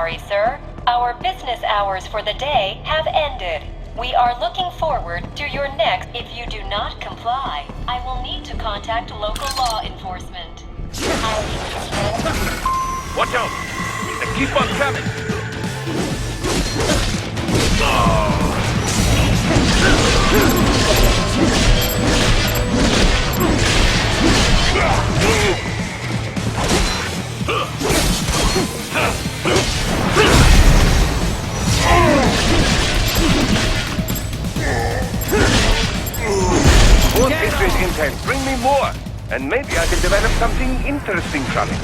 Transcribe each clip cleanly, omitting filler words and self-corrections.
sorry, sir. Our business hours for the day have ended. We are looking forward to your next. If you do not comply, I will need to contact local law enforcement. Watch out! They keep on coming! More hatred intent. Bring me more. And maybe I can develop something interesting from it.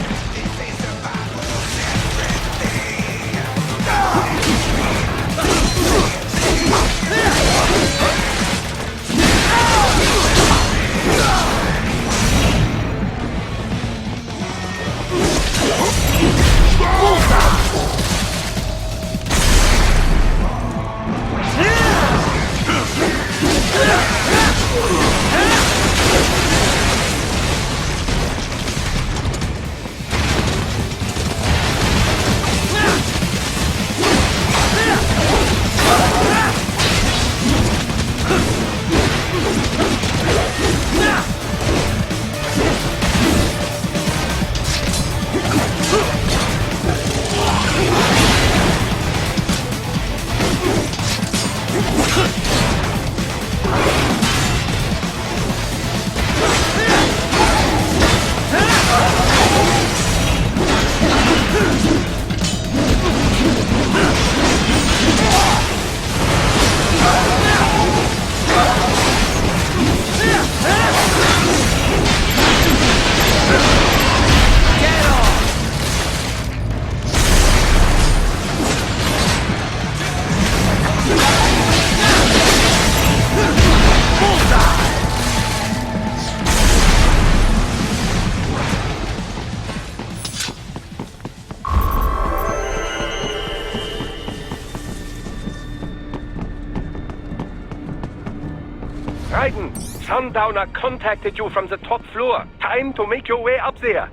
Raiden, Sundowner contacted you from the top floor. Time to make your way up there.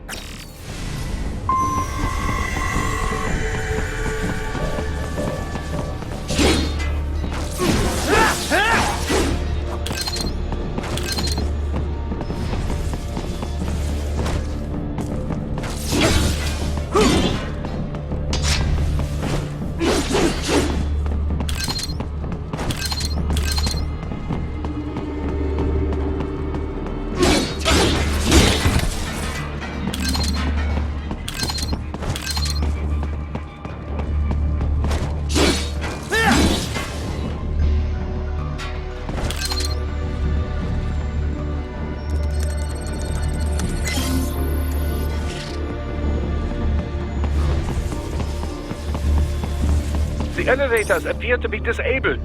The elevators appear to be disabled,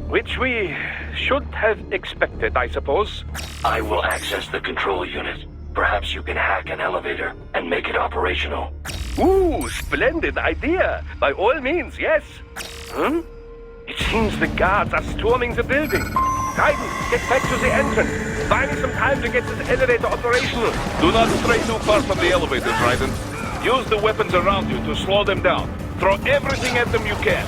which we should have expected, I suppose. I will access the control unit. Perhaps you can hack an elevator and make it operational. Ooh, splendid idea. By all means, yes. It seems the guards are storming the building. Raiden, get back to the entrance. Buy me some time to get this elevator operational. Do not stray too far from the elevators, Raiden. Use the weapons around you to slow them down. Throw everything at them you can.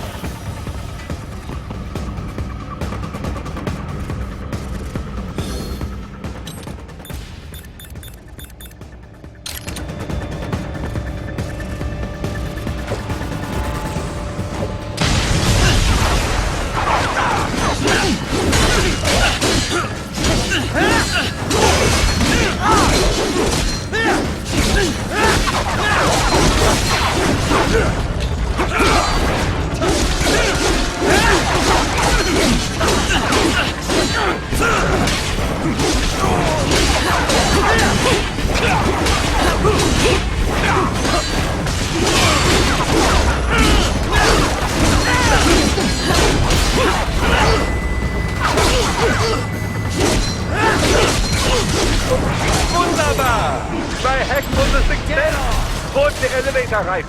Wunderbar! Bei Heckbusse Success! Holt die Elevator rein!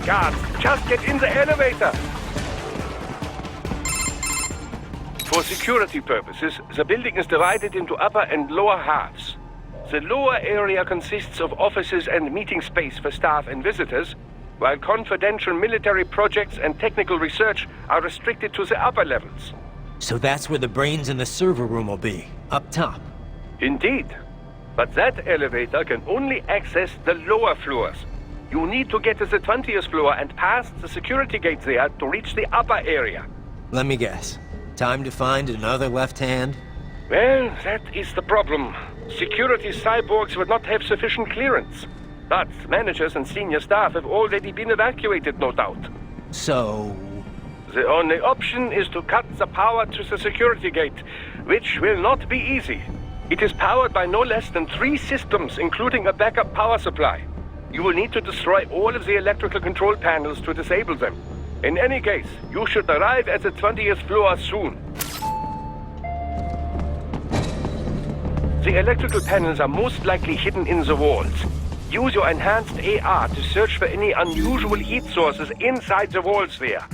guards. Just get in the elevator. For security purposes, the building is divided into upper and lower halves. The lower area consists of offices and meeting space for staff and visitors, while confidential military projects and technical research are restricted to the upper levels. So that's where the brains in the server room will be, up top. Indeed. But that elevator can only access the lower floors. You need to get to the 20th floor and pass the security gate there to reach the upper area. Let me guess. Time to find another left hand? Well, that is the problem. Security cyborgs would not have sufficient clearance. But managers and senior staff have already been evacuated, no doubt. So... The only option is to cut the power to the security gate, which will not be easy. It is powered by no less than 3 systems, including a backup power supply. You will need to destroy all of the electrical control panels to disable them. In any case, you should arrive at the 20th floor soon. The electrical panels are most likely hidden in the walls. Use your enhanced AR to search for any unusual heat sources inside the walls there.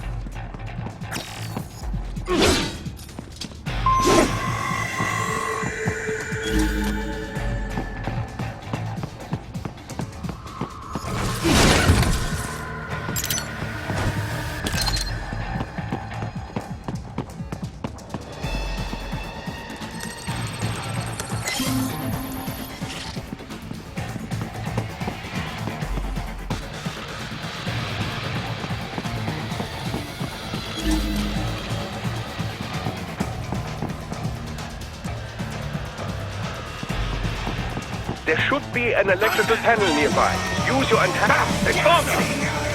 There should be an electrical panel nearby. Use your enhanced...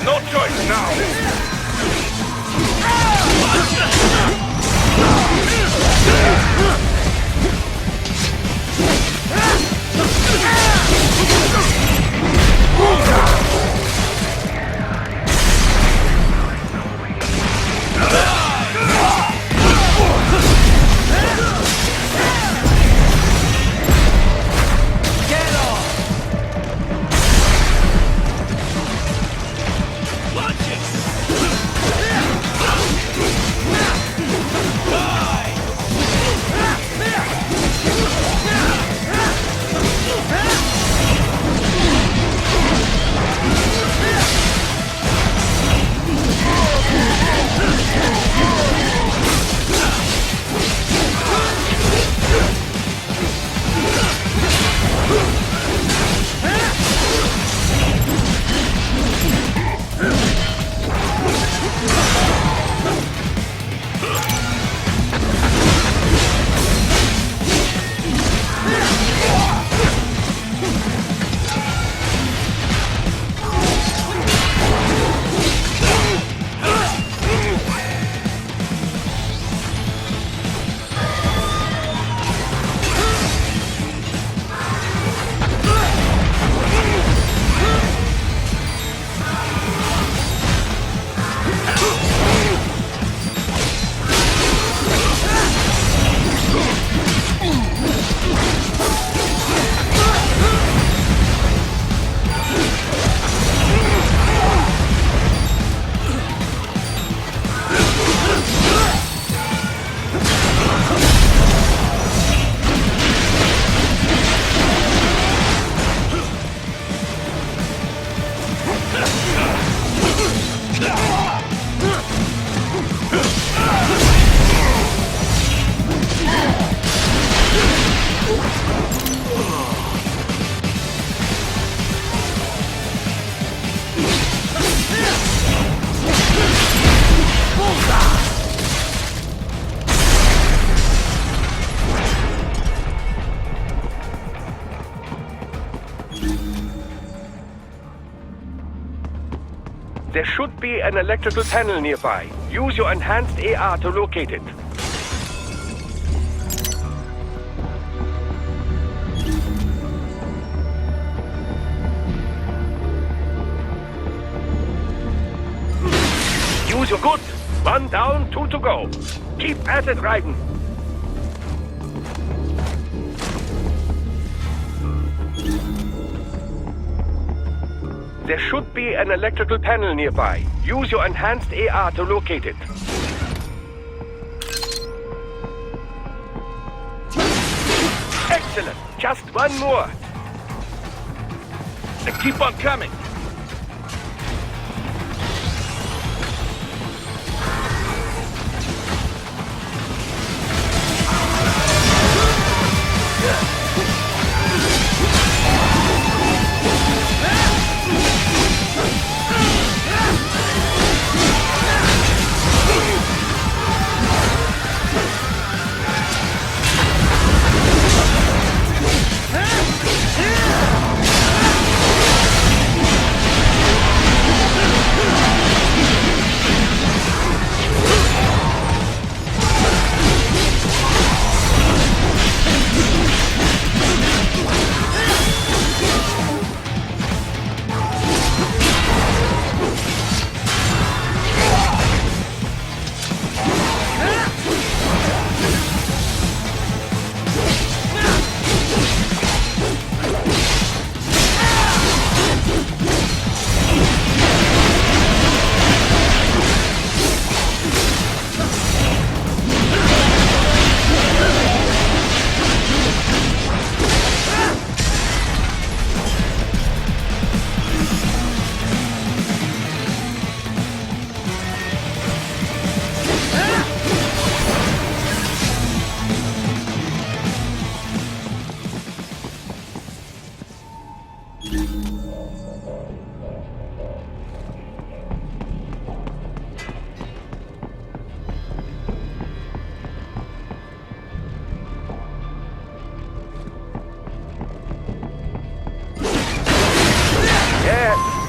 No choice now! There should be an electrical panel nearby. Use your enhanced AR to locate it. Use your good. 1 down, 2 to go. Keep at it, Raiden. There should be an electrical panel nearby. Use your enhanced AR to locate it. Excellent! Just one more. Keep on coming.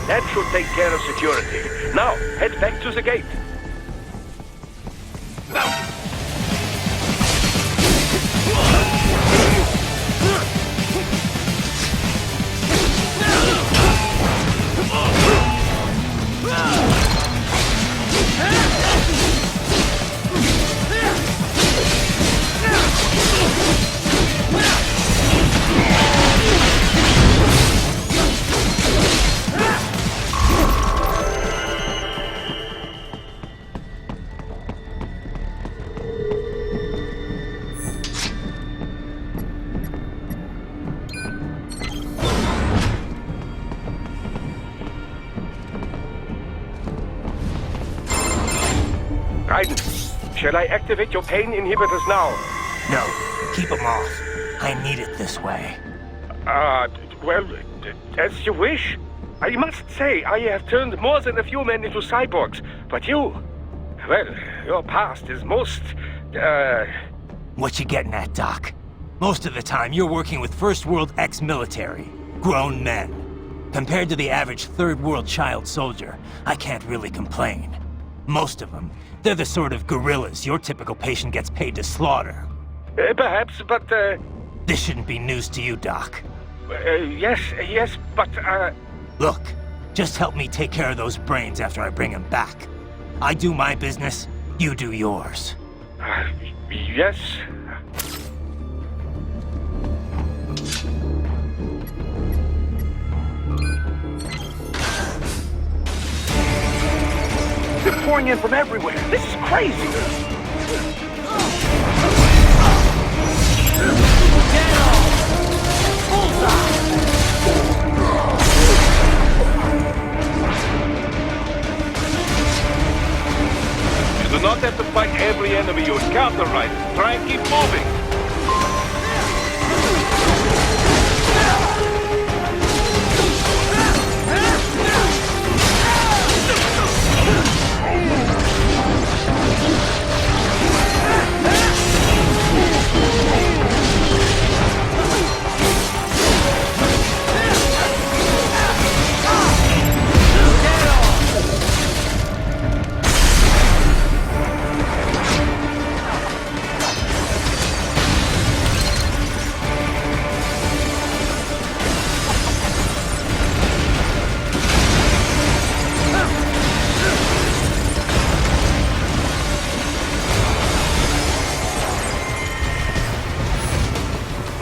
That should take care of security. Now, head back to the gate. Raiden, shall I activate your pain inhibitors now? No, keep them off. I need it this way. Well, as you wish. I must say, I have turned more than a few men into cyborgs, but you... Well, your past is most, What you getting at, Doc? Most of the time, you're working with First World ex-military. Grown men. Compared to the average Third World child soldier, I can't really complain. Most of them, they're the sort of guerrillas your typical patient gets paid to slaughter. Perhaps, but, This shouldn't be news to you, Doc. yes, but, Look, just help me take care of those brains after I bring them back. I do my business, you do yours. yes. They're pouring in from everywhere. This is crazy. You do not have to fight every enemy you encounter, Raiden. Try and keep moving.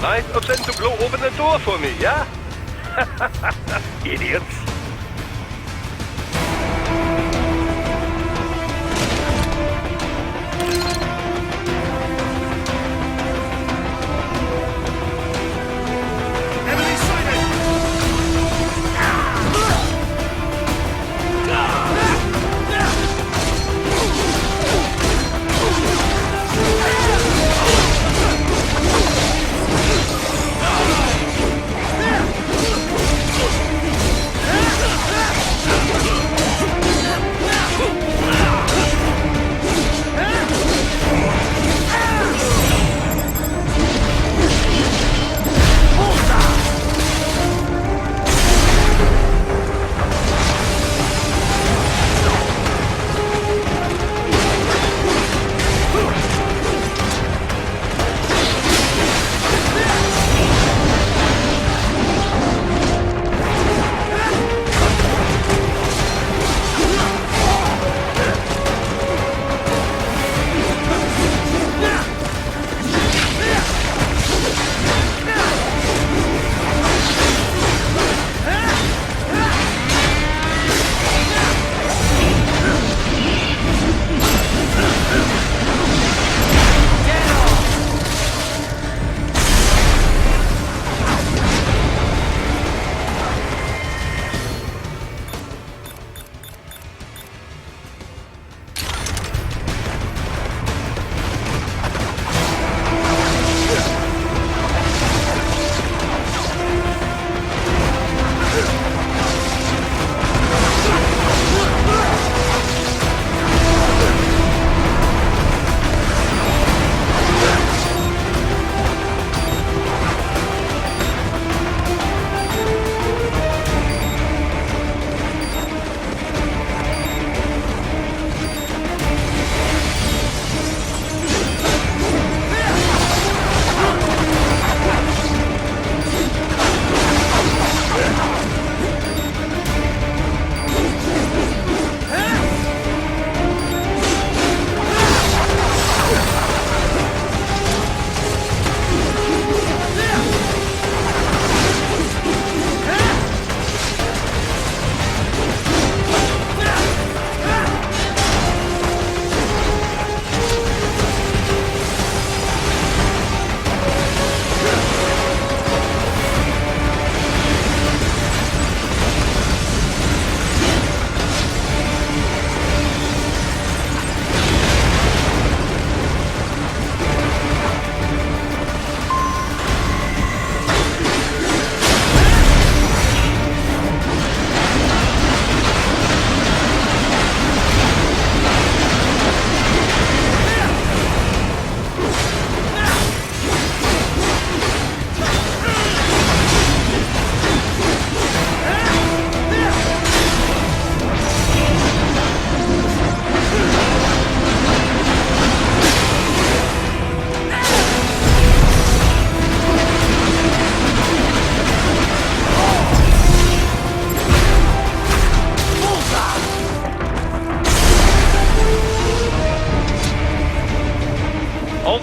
Nice of them to blow open the door for me, yeah? Idiots.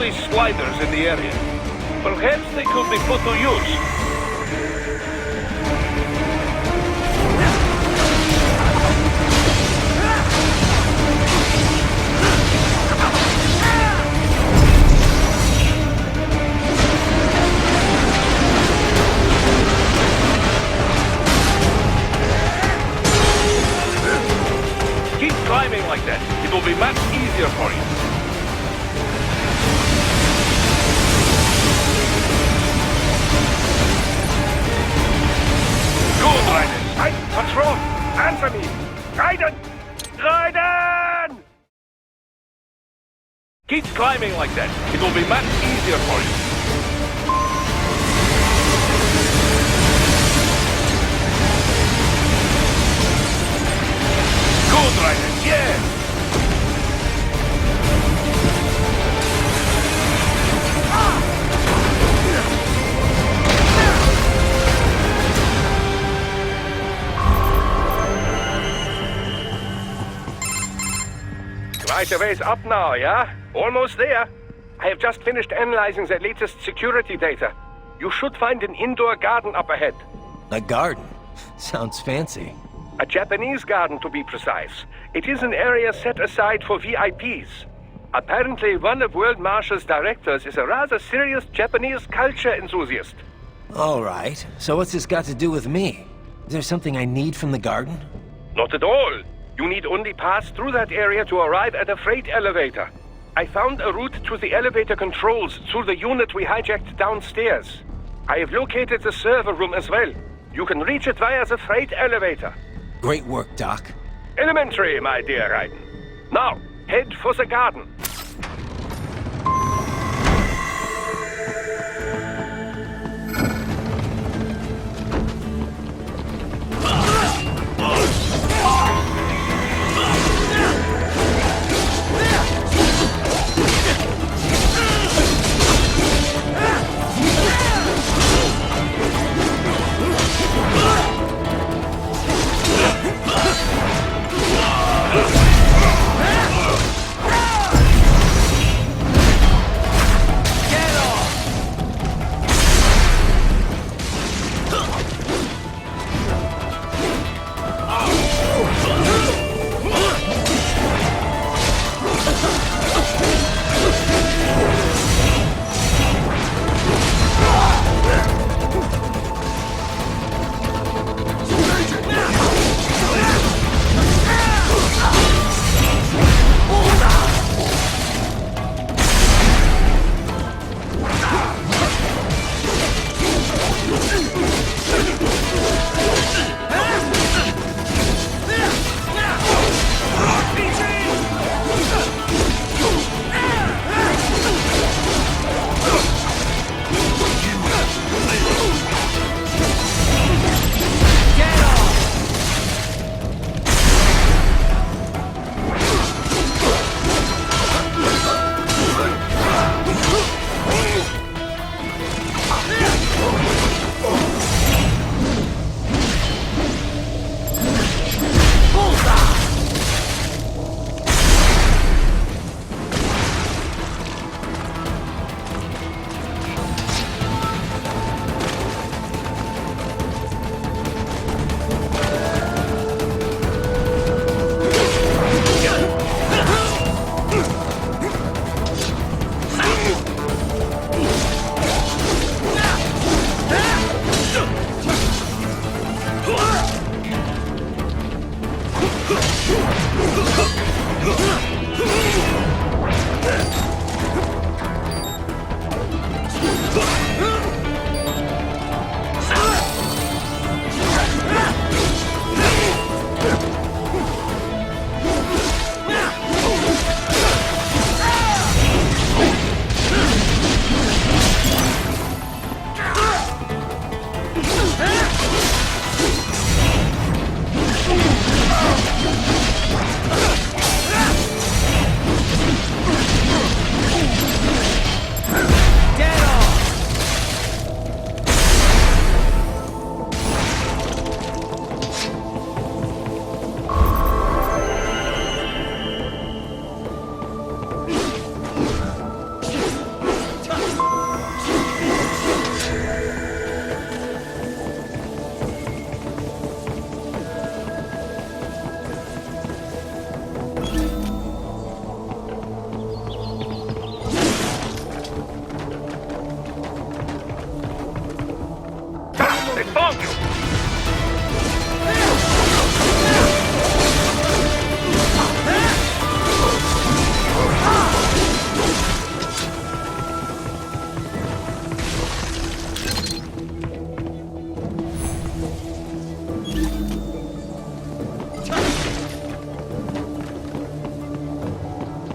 these sliders in the area. Perhaps they could be put to use. Keep climbing like that. It will be much easier for you. Good, Raiden. Hey, what's wrong? Answer me! Raiden! Raiden! Keep climbing like that. It will be much easier for you. Good, Raiden. Yeah! Quite a ways up now, yeah? Almost there. I have just finished analyzing the latest security data. You should find an indoor garden up ahead. A garden? Sounds fancy. A Japanese garden, to be precise. It is an area set aside for VIPs. Apparently, one of World Marshal's directors is a rather serious Japanese culture enthusiast. All right. So what's this got to do with me? Is there something I need from the garden? Not at all. You need only pass through that area to arrive at a freight elevator. I found a route to the elevator controls through the unit we hijacked downstairs. I have located the server room as well. You can reach it via the freight elevator. Great work, Doc. Elementary, my dear Raiden. Now, head for the garden.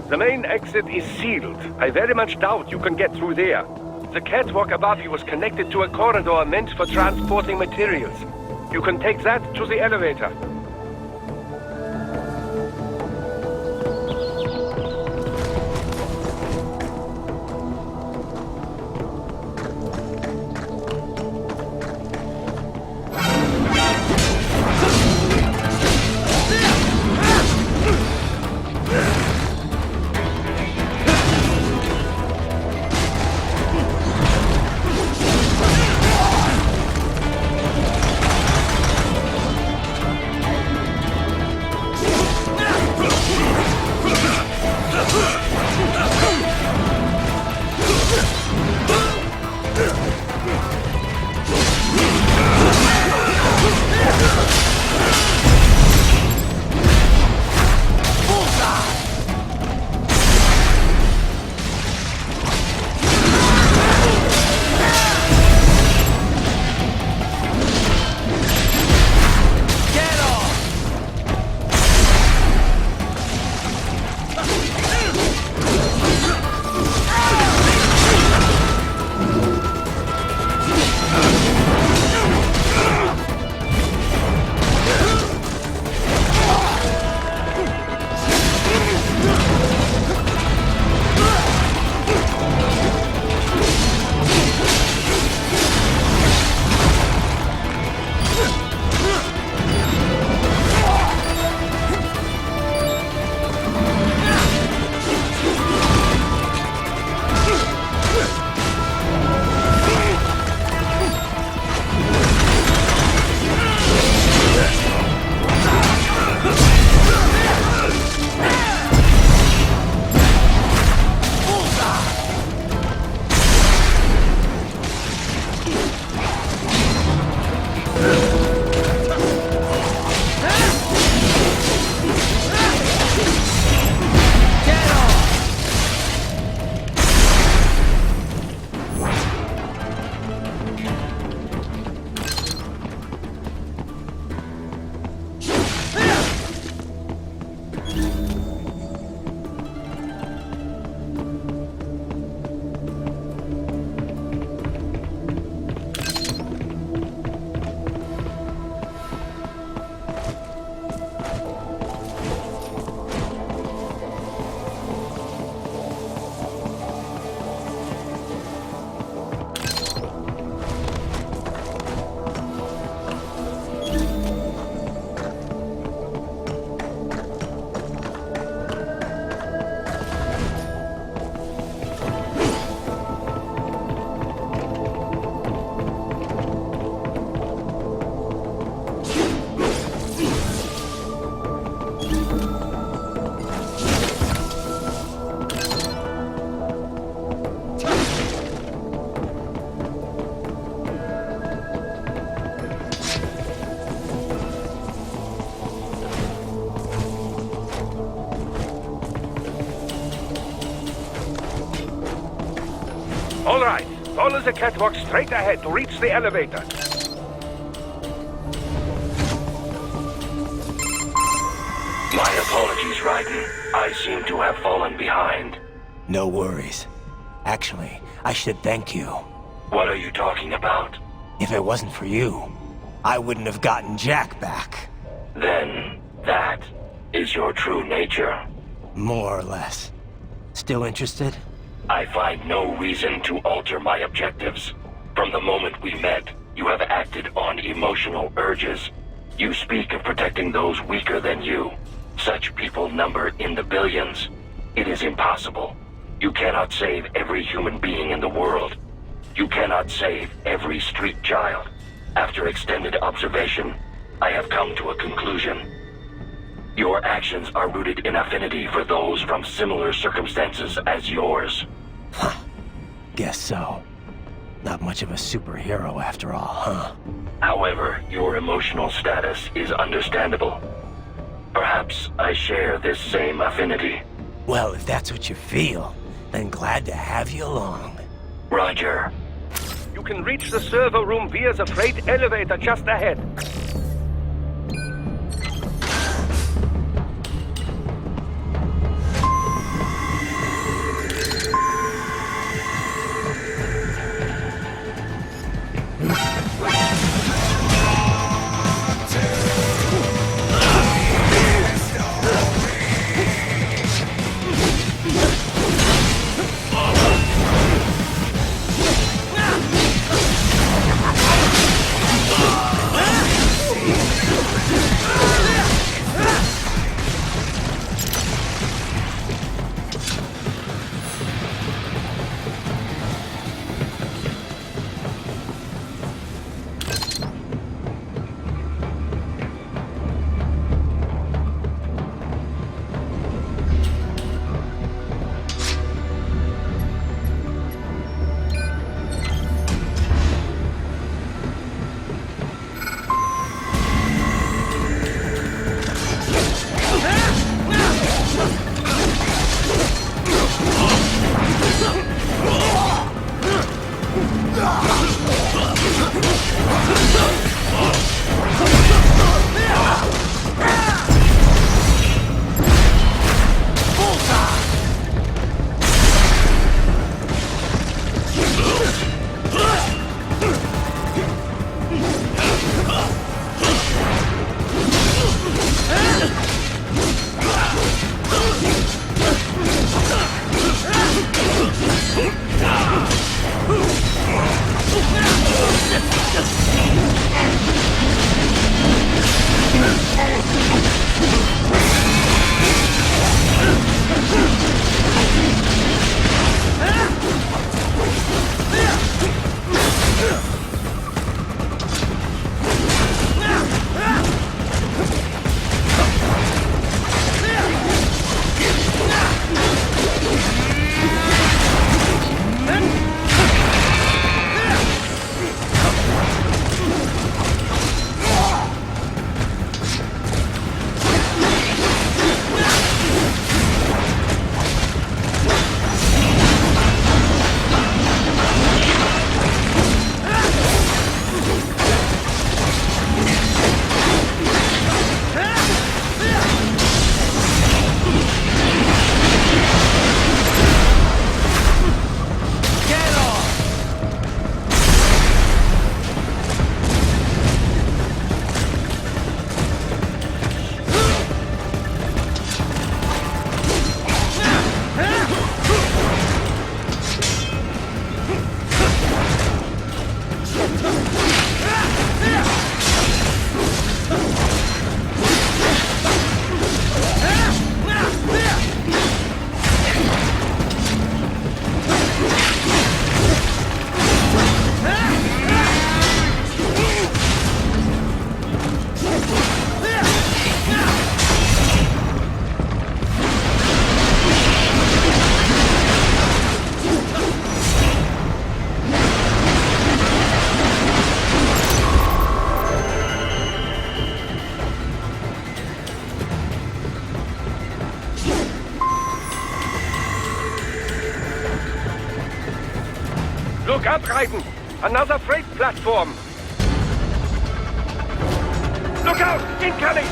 The main exit is sealed. I very much doubt you can get through there. The catwalk above you is connected to a corridor meant for transporting materials. You can take that to the elevator. All right, follow the catwalk straight ahead to reach the elevator. My apologies, Raiden. I seem to have fallen behind. No worries. Actually, I should thank you. What are you talking about? If it wasn't for you, I wouldn't have gotten Jack back. Then, that is your true nature. More or less. Still interested? I find no reason to alter my objectives. From the moment we met, you have acted on emotional urges. You speak of protecting those weaker than you. Such people number in the billions. It is impossible. You cannot save every human being in the world. You cannot save every street child. After extended observation, I have come to a conclusion. Your actions are rooted in affinity for those from similar circumstances as yours. Guess so. Not much of a superhero after all, huh? However, your emotional status is understandable. Perhaps I share this same affinity. Well, if that's what you feel, then glad to have you along. Roger. You can reach the server room via the freight elevator just ahead. Look out, Raiden! Another freight platform! Look out! Incoming!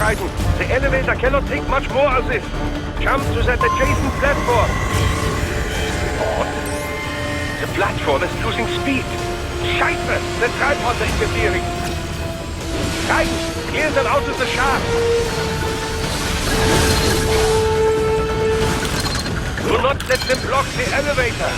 Raiden. The elevator cannot take much more of this. Jump to that adjacent platform. What? The platform is losing speed. Scheiße! The tripods are interfering. Raiden, clear them out of the shaft. Do not let them block the elevator.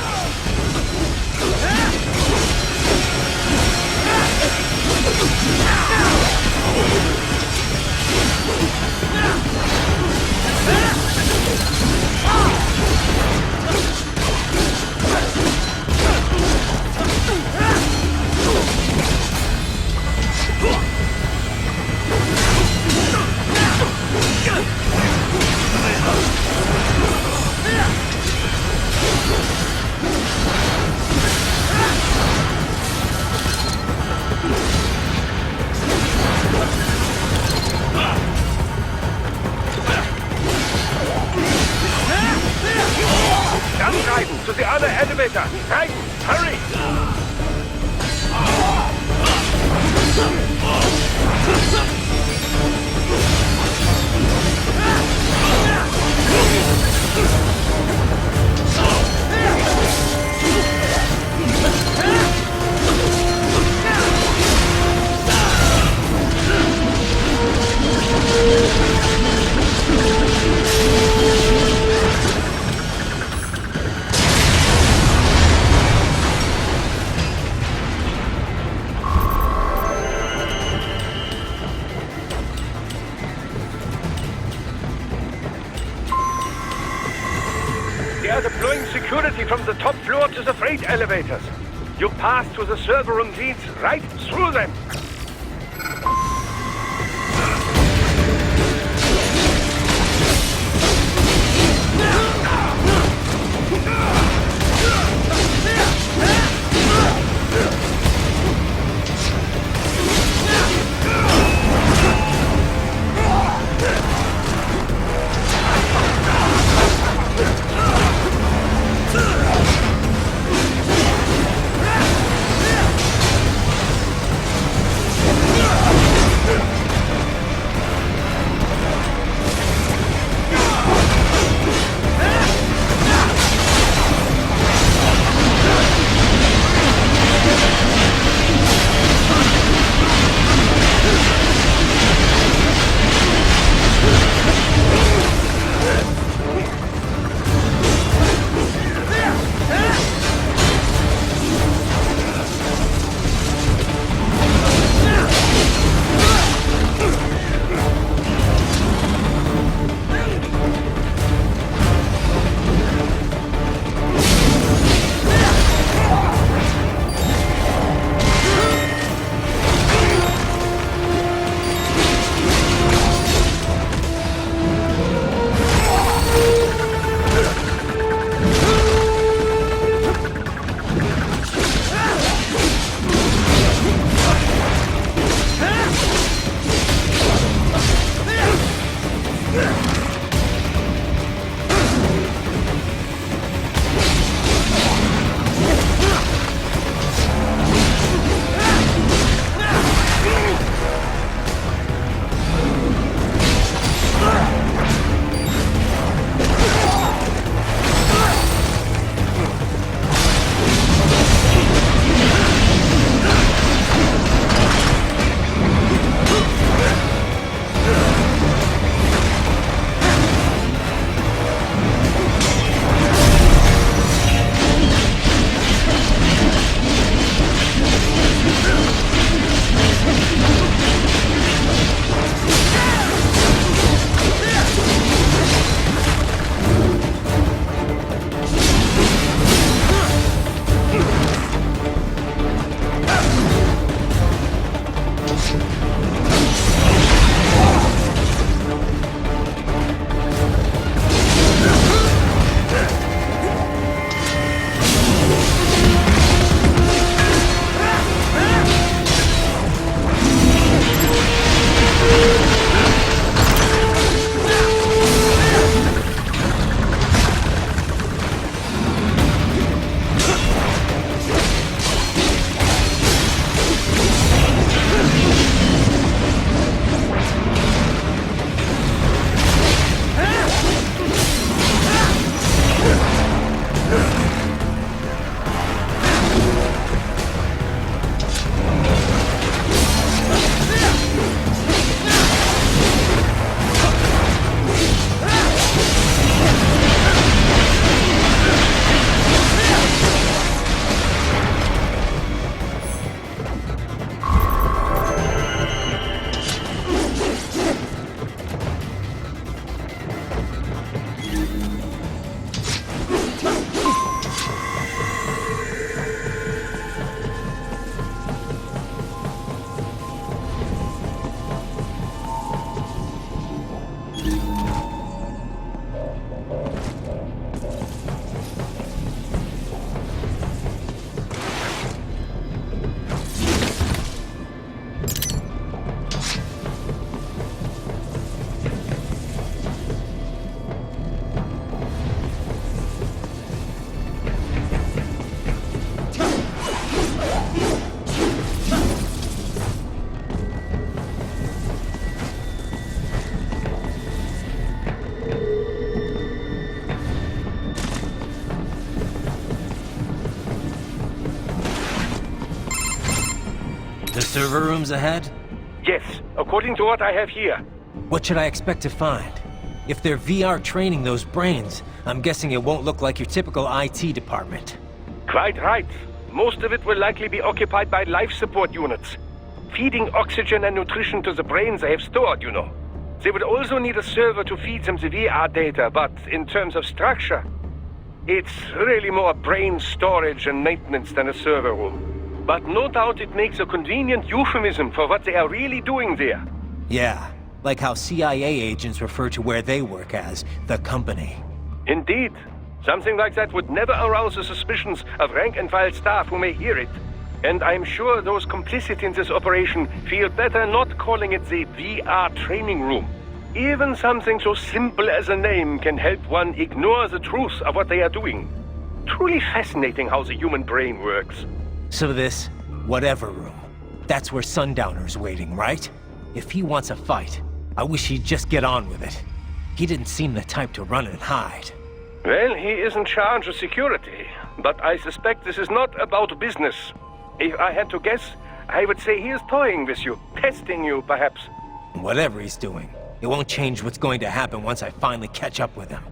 Jump, Raiden, to the other elevator. Raiden, hurry! They are deploying security from the top floor to the freight elevators. You pass to the server room leads right through them. The server room's ahead? Yes, according to what I have here. What should I expect to find? If they're VR training those brains, I'm guessing it won't look like your typical IT department. Quite right. Most of it will likely be occupied by life support units. Feeding oxygen and nutrition to the brains they have stored, you know. They would also need a server to feed them the VR data, but in terms of structure, it's really more brain storage and maintenance than a server room. But no doubt it makes a convenient euphemism for what they are really doing there. Yeah, like how CIA agents refer to where they work as the company. Indeed. Something like that would never arouse the suspicions of rank-and-file staff who may hear it. And I'm sure those complicit in this operation feel better not calling it the VR training room. Even something so simple as a name can help one ignore the truth of what they are doing. Truly fascinating how the human brain works. So this whatever room, that's where Sundowner's waiting, right? If he wants a fight, I wish he'd just get on with it. He didn't seem the type to run and hide. Well, he is in charge of security, but I suspect this is not about business. If I had to guess, I would say he is toying with you, testing you, perhaps. Whatever he's doing, it won't change what's going to happen once I finally catch up with him.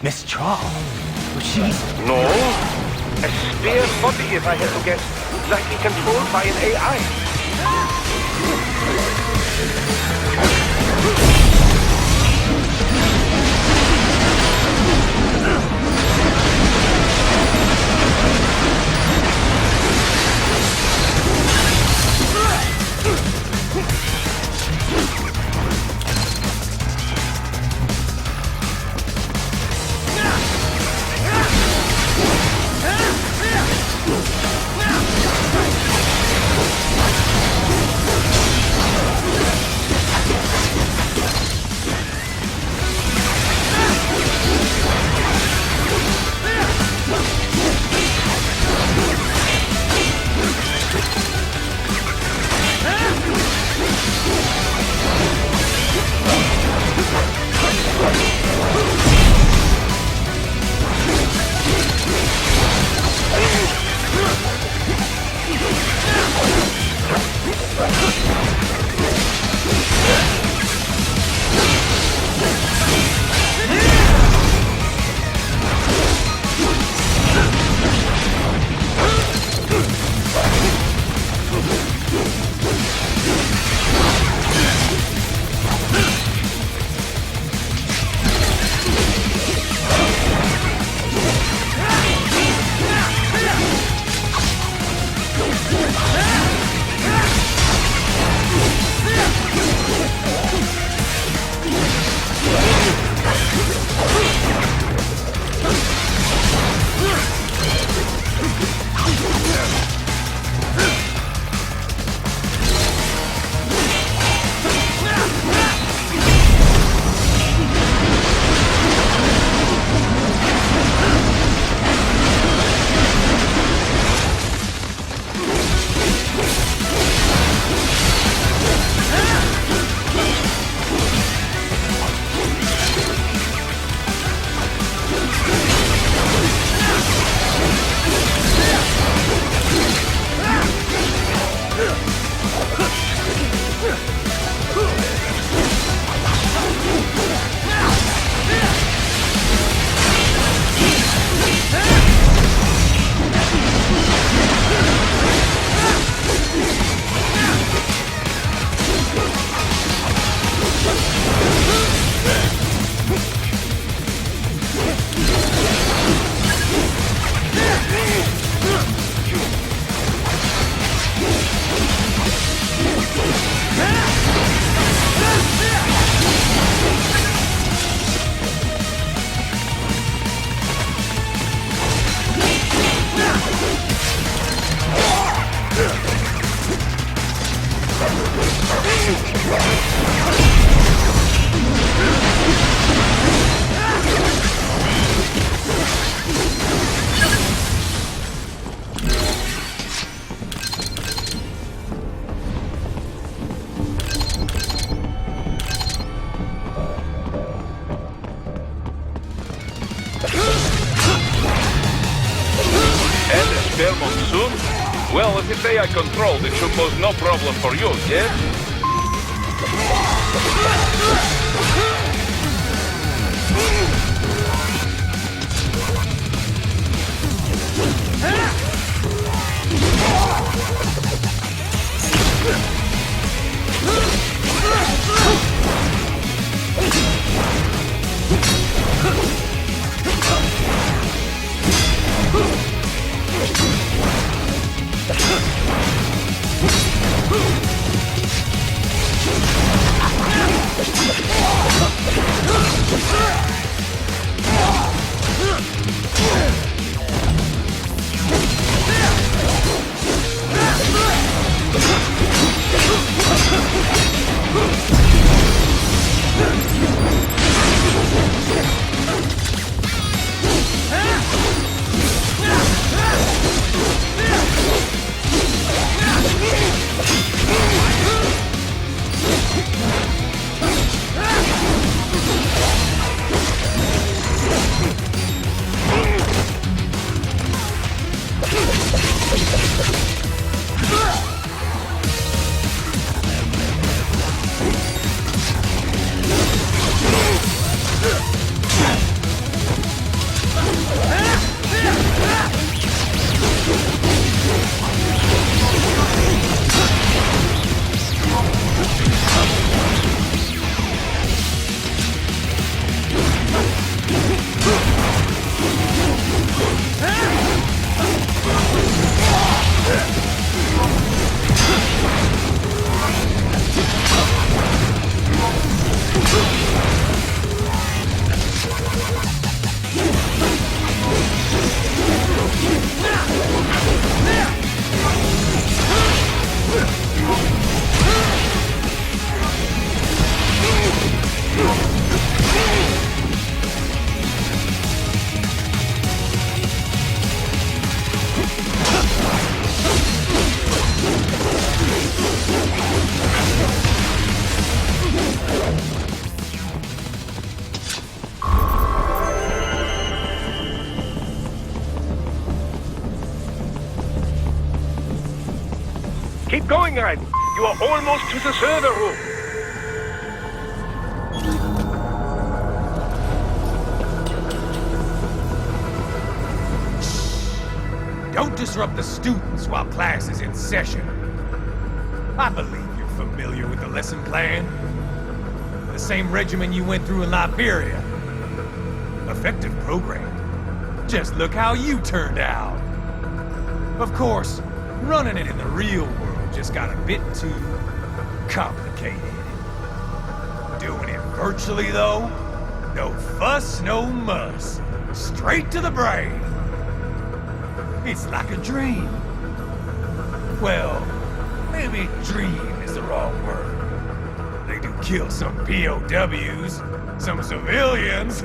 Miss Trawl? She's... No. A spare body, if I had to guess. Likely controlled by an AI. Monsoon? Well, if it's AI controlled, it should pose no problem for you, yes? Keep going, Raiden. You are almost to the server room. Don't disrupt the students while class is in session. I believe you're familiar with the lesson plan. The same regimen you went through in Liberia. Effective program. Just look how you turned out. Of course, running it in the real world just got a bit too complicated. Doing it virtually, though, no fuss, no muss. Straight to the brain. It's like a dream. Well, maybe dream is the wrong word. They do kill some POWs, some civilians.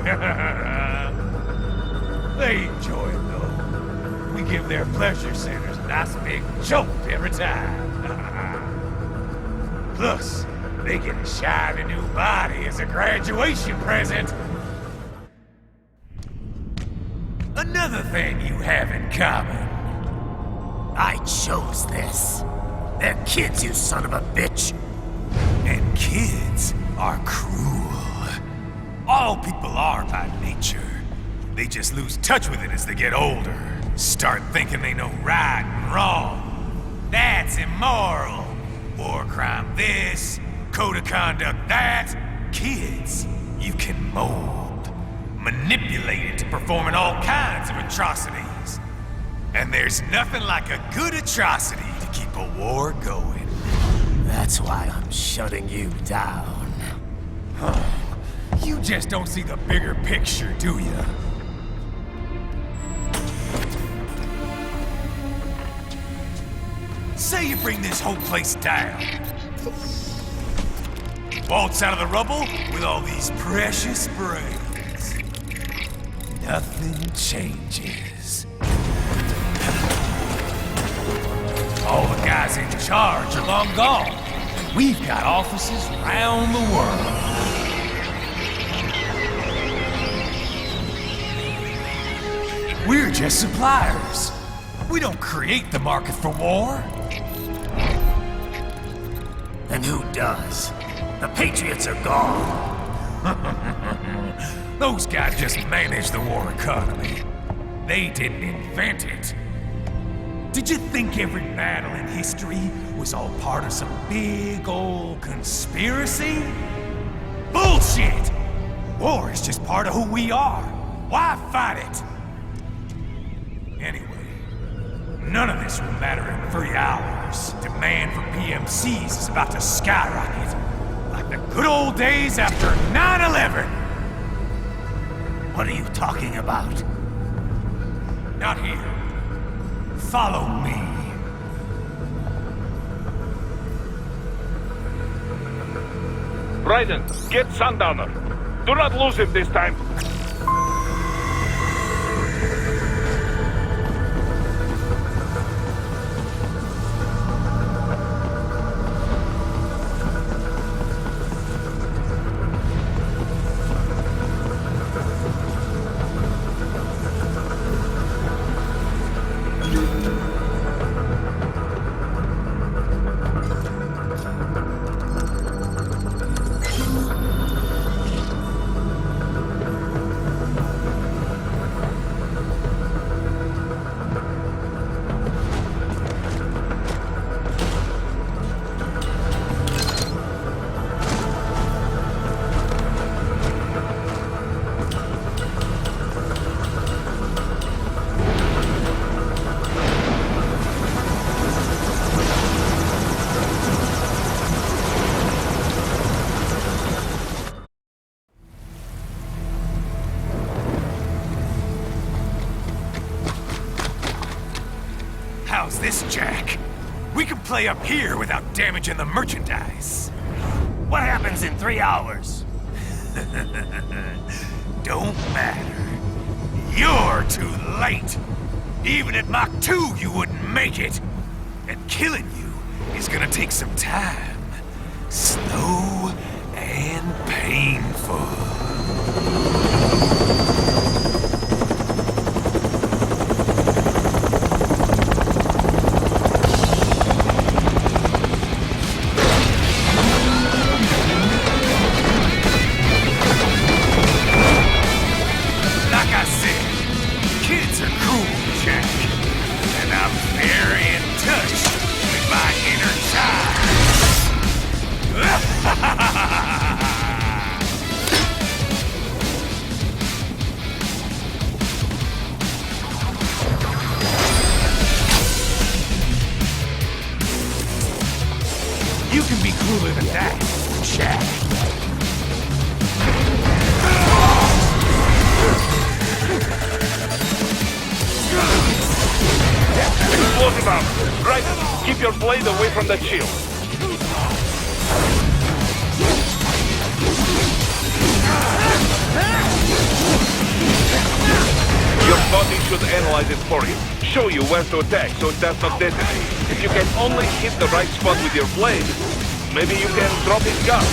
They enjoy it, though. We give their pleasure centers a nice big jolt every time. Plus, they get a shiny new body as a graduation present. Another thing you have in common. I chose this. They're kids, you son of a bitch. And kids are cruel. All people are by nature. They just lose touch with it as they get older. Start thinking they know right and wrong. That's immoral. War crime this, code of conduct that. Kids, you can mold, manipulate into performing all kinds of atrocities. And there's nothing like a good atrocity to keep a war going. That's why I'm shutting you down. You just don't see the bigger picture, do you? Say you bring this whole place down. waltz out of the rubble with all these precious brains. Nothing changes. All the guys in charge are long gone. We've got offices around the world. We're just suppliers. We don't create the market for war. And who does? The Patriots are gone. Those guys just manage the war economy. They didn't invent it. Did you think every battle in history was all part of some big old conspiracy? Bullshit! War is just part of who we are. Why fight it? Anyway, none of this will matter in 3 hours. Demand for PMCs is about to skyrocket. Like the good old days after 9/11. What are you talking about? Not here. Follow me. Raiden, get Sundowner. Do not lose him this time. How's this, Jack? We can play up here without damaging the merchandise. What happens in 3 hours? Don't matter. You're too late. Even at Mach 2, you wouldn't make it. And killing you is gonna take some time. Slow and painful. You can be cooler than that, Jack. Explosive out. Right, keep your blade away from that shield. Your body should analyze it for you. Show you where to attack so it does not detonate. If you can only hit the right spot with your blade, maybe you can drop his gun.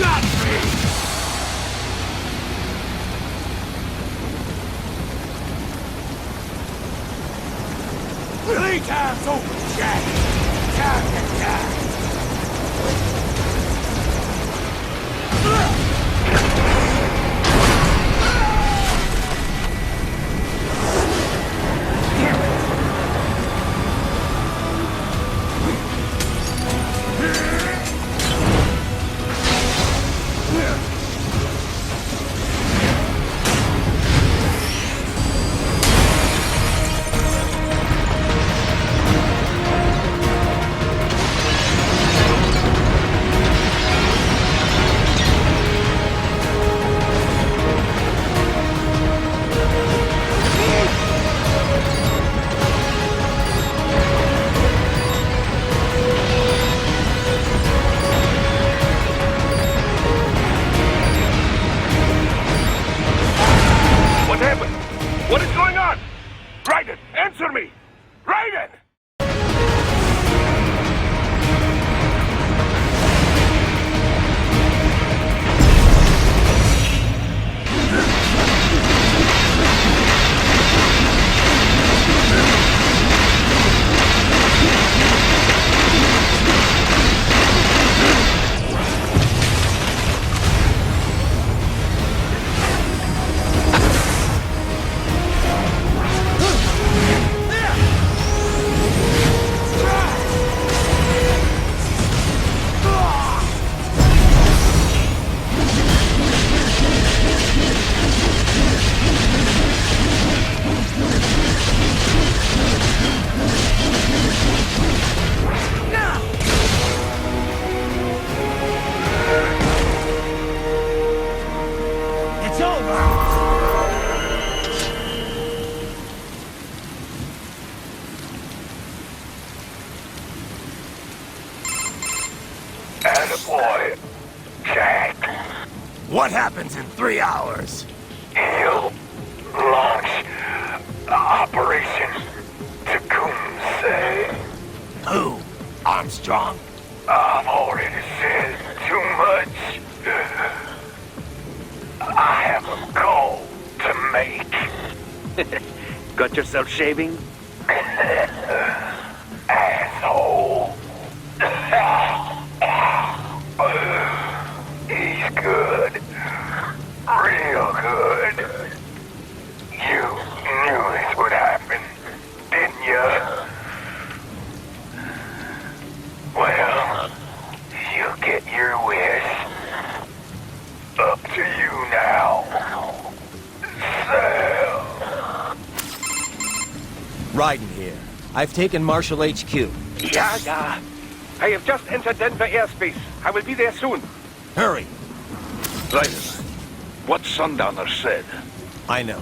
got me! 3 times over, Jack! Time to die! What is going on? Raiden, answer me! Raiden! Attaboy, Jack. What happens in 3 hours? He'll launch Operation Tecumseh. Who? Armstrong? I've already said too much. I have a call to make. Got yourself shaving? Asshole. He's good. Real good. You knew this would happen, didn't you? Well, you'll get your wish. Up to you now. Sam. Raiden here. I've taken Marshal HQ. Yeah. I have just entered Denver airspace. I will be there soon. Hurry! Raiden, what Sundowner said. I know.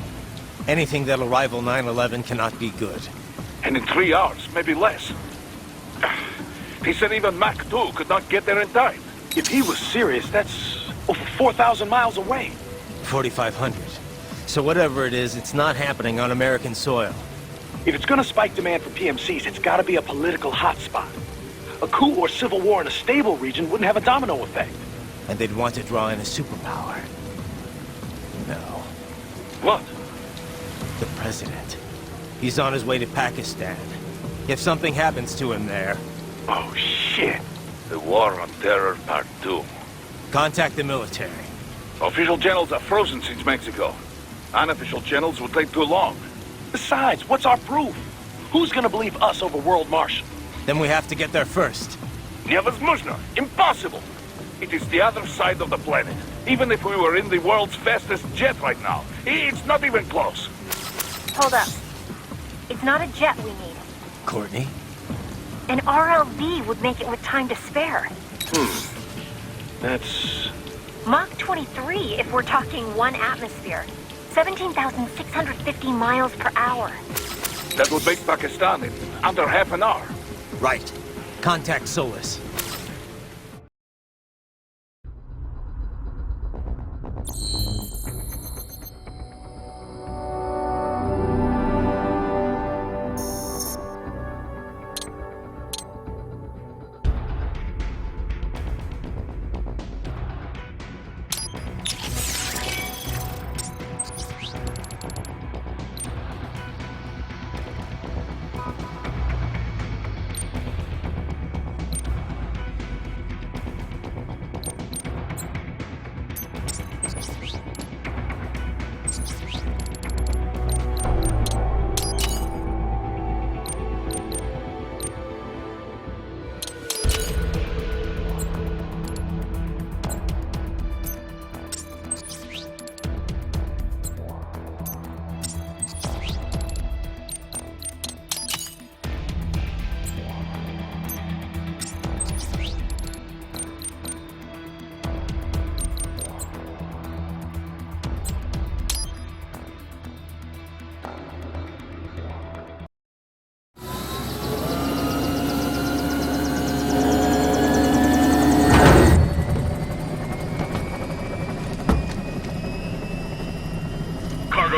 Anything that'll rival 9/11 cannot be good. And in 3 hours, maybe less. He said even Mach 2 could not get there in time. If he was serious, that's over 4,000 miles away. 4,500. So whatever it is, it's not happening on American soil. If it's gonna spike demand for PMCs, it's gotta be a political hotspot. A coup or civil war in a stable region wouldn't have a domino effect. And they'd want to draw in a superpower. No. What? The president. He's on his way to Pakistan. If something happens to him there... Oh, shit. The War on Terror Part 2. Contact the military. Official channels are frozen since Mexico. Unofficial channels would take too long. Besides, what's our proof? Who's gonna believe us over World Marshal? Then we have to get there first. Невозможно! Impossible! It is the other side of the planet. Even if we were in the world's fastest jet right now, it's not even close. Hold up. It's not a jet we need. Courtney? An RLV would make it with time to spare. That's... Mach 23 if we're talking 1 atmosphere. 17,650 miles per hour. That would make Pakistan in under half an hour. Right. Contact Solus.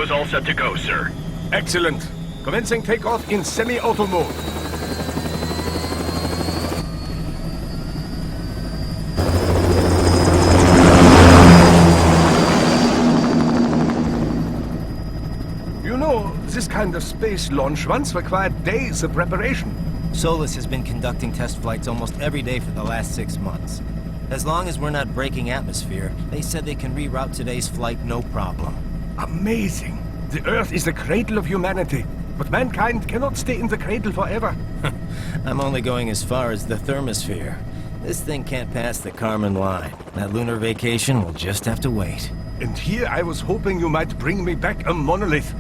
is all set to go, sir. Excellent. Commencing takeoff in semi-auto mode. You know, this kind of space launch once required days of preparation. Solus has been conducting test flights almost every day for the last 6 months. As long as we're not breaking atmosphere, they said they can reroute today's flight no problem. Amazing. The Earth is the cradle of humanity, but mankind cannot stay in the cradle forever. I'm only going as far as the thermosphere. This thing can't pass the Kármán line. That lunar vacation will just have to wait. And here I was hoping you might bring me back a monolith.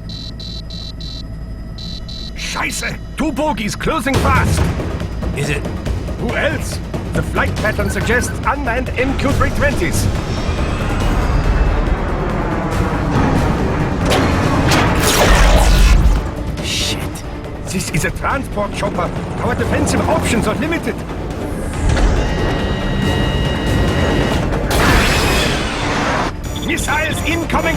Scheiße! 2 bogies closing fast! Is it? Who else? The flight pattern suggests unmanned MQ-320s. Shit. This is a transport chopper. Our defensive options are limited. Missiles incoming!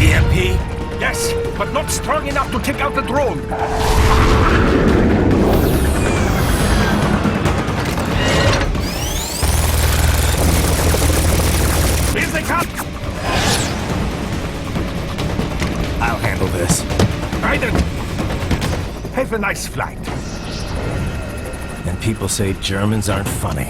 EMP? Yes, but not strong enough to take out the drone. Here they come! I'll handle this. Raiden! Have a nice flight. And people say Germans aren't funny.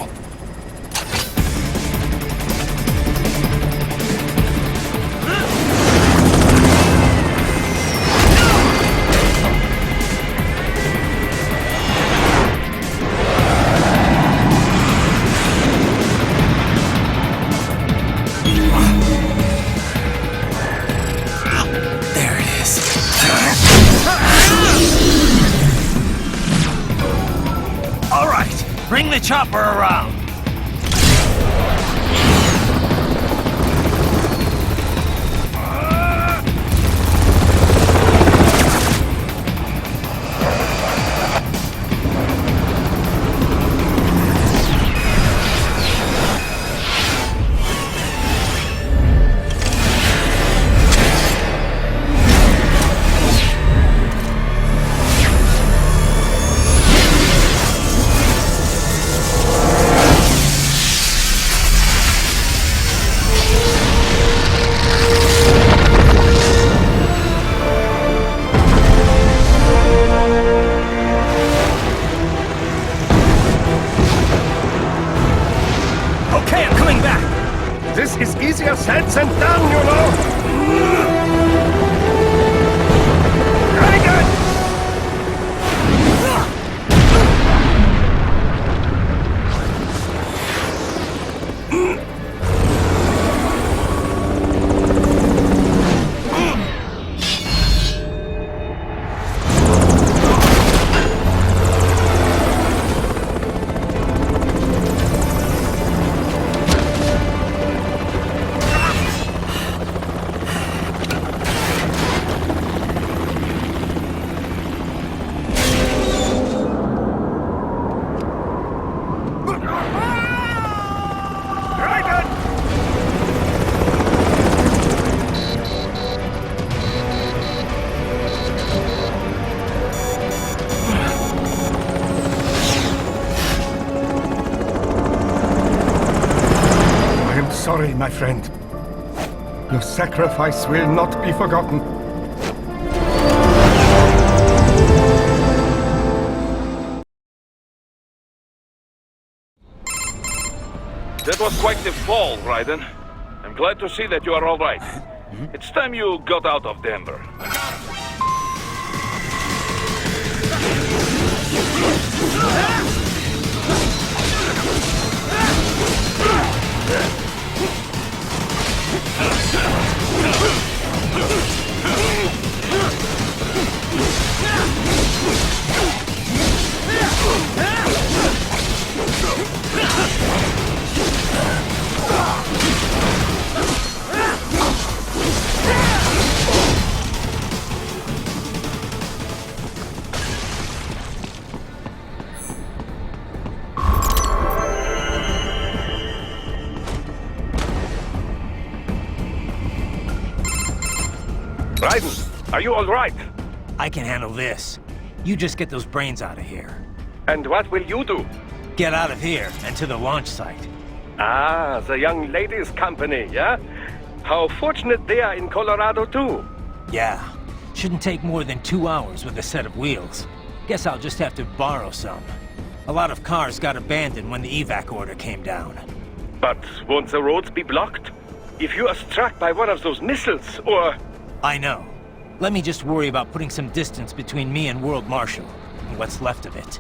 Bring the chopper around! This is easier said than done, you know! Very good! Sorry, my friend. Your sacrifice will not be forgotten. That was quite the fall, Raiden. I'm glad to see that you are all right. It's time you got out of Denver. Raiden, are you all right? I can handle this. You just get those brains out of here. And what will you do? Get out of here and to the launch site. Ah, the young ladies' company, yeah? How fortunate they are in Colorado, too. Yeah. Shouldn't take more than 2 hours with a set of wheels. Guess I'll just have to borrow some. A lot of cars got abandoned when the evac order came down. But won't the roads be blocked? If you are struck by one of those missiles, or... I know. Let me just worry about putting some distance between me and World Marshal, and what's left of it.